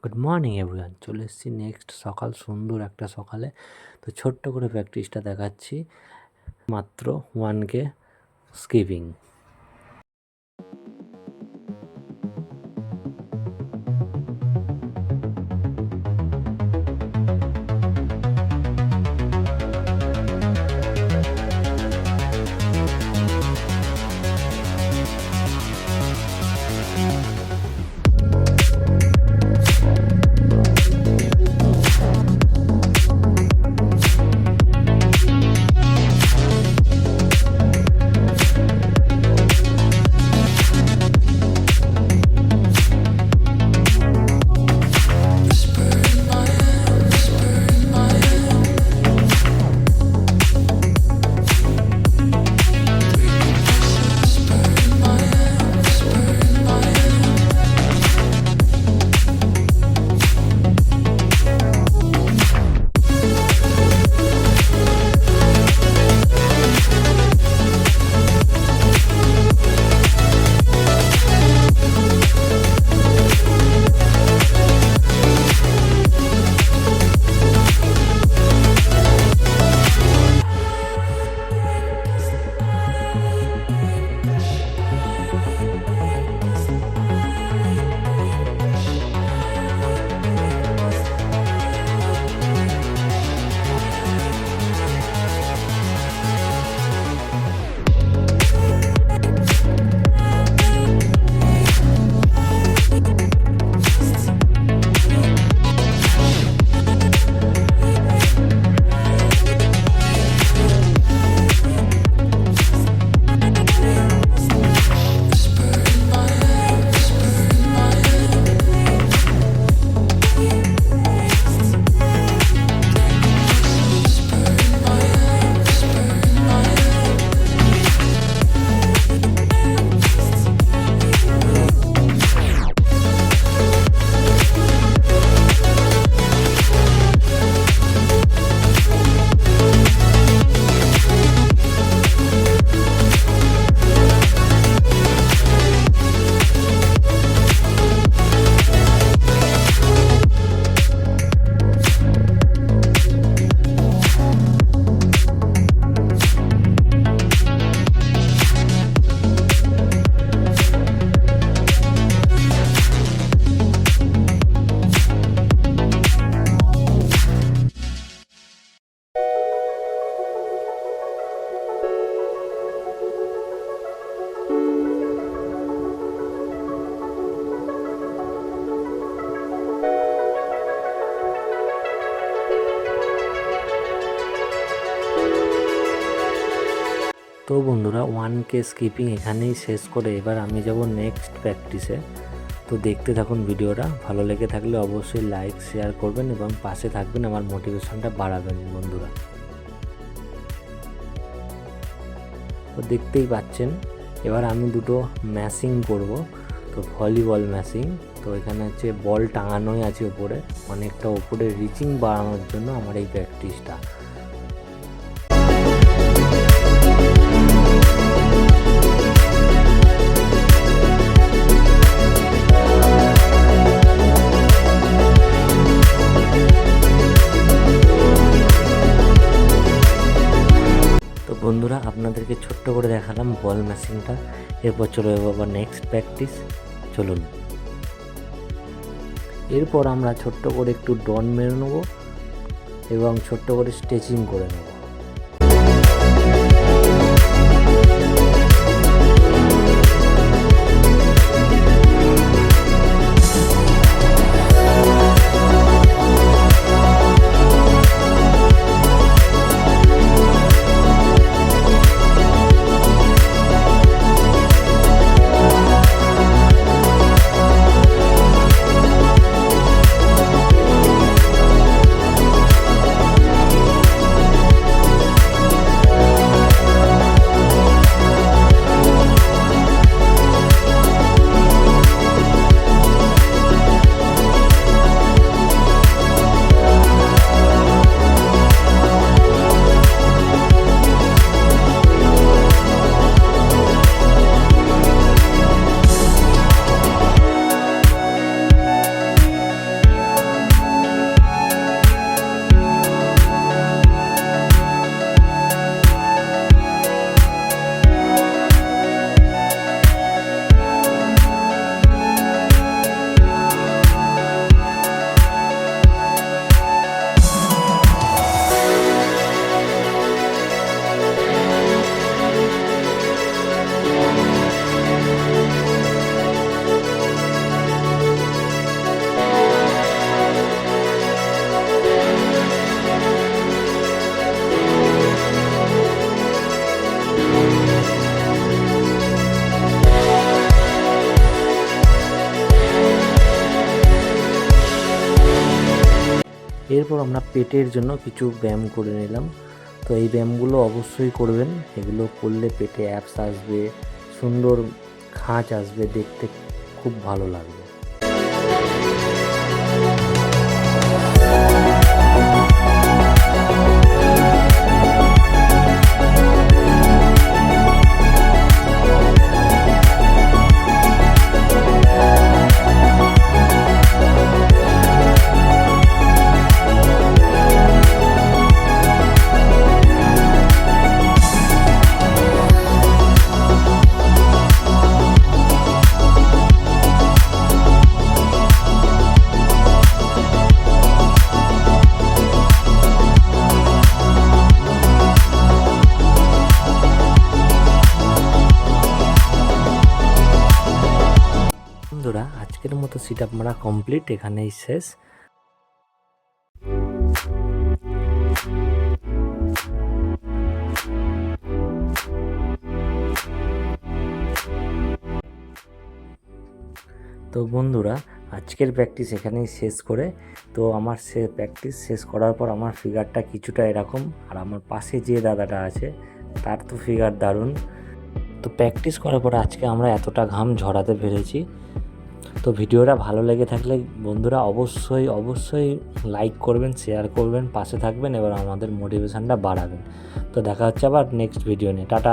Good morning everyone, চলে এসেছি next সকাল, সুন্দর একটা সকালে। তো ছোট্ট করে প্র্যাকটিসটা দেখাচ্ছি, মাত্র 1K স্কিপিং। তো বন্ধুরা, 1K স্কিপিং এখানেই শেষ করে এবার আমি যাব নেক্সট প্র্যাকটিসে। তো দেখতে থাকুন ভিডিওটা, ভালো লেগে থাকলে অবশ্যই লাইক শেয়ার করবেন এবং পাশে থাকবেন, আমার মোটিভেশনটা বাড়াবেন বন্ধুরা। তো দেখতেই পাচ্ছেন এবার আমি দুটো ম্যাশিং করব। তো ভলিবল ম্যাশিং, তো এখানে হচ্ছে বল টাঙানোই আছে ওপরে, অনেকটা ওপরে রিচিং বাড়ানোর জন্য আমার এই প্র্যাকটিসটা। বন্ধুরা, আপনাদেরকে ছোট্ট করে দেখালাম বল ম্যাশিংটা। এরপর চলে যাবো আবার নেক্সট প্র্যাকটিস, চলুন। এরপর আমরা ছোট্ট করে একটু ডন মেরে নেবো এবং ছোট্ট করে স্ট্রেচিং করে নেব। এরপর আমরা পেটের জন্য কিছু ব্যায়াম করে নিলাম। তো এই ব্যায়ামগুলো অবশ্যই করবেন, এগুলো করলে পেটে অ্যাপস আসবে, সুন্দর খাঁচ আসবে, দেখতে খুব ভালো লাগবে। বন্ধুরা, আজকের মতো সিট আপ মারা কমপ্লিট, এখানেই শেষ। তো বন্ধুরা, আজকের প্র্যাকটিস এখানেই শেষ করে, তো আমার প্র্যাকটিস শেষ করার পর আমার ফিগারটা কিছুটা এরকম, আর আমার পাশে যে দাদাটা আছে তার তো ফিগার দারুণ। তো প্র্যাকটিস করার পর আজকে আমরা এতটা ঘাম ঝরাতে পেরেছি। তো ভিডিওটা ভালো লেগে থাকলে বন্ধুরা অবশ্যই অবশ্যই লাইক করবেন, শেয়ার করবেন, পাশে থাকবেন, এবার আমাদের মোটিভেশনটা বাড়াবেন। তো দেখা হচ্ছে আবার নেক্সট ভিডিও নিয়ে। টাটা।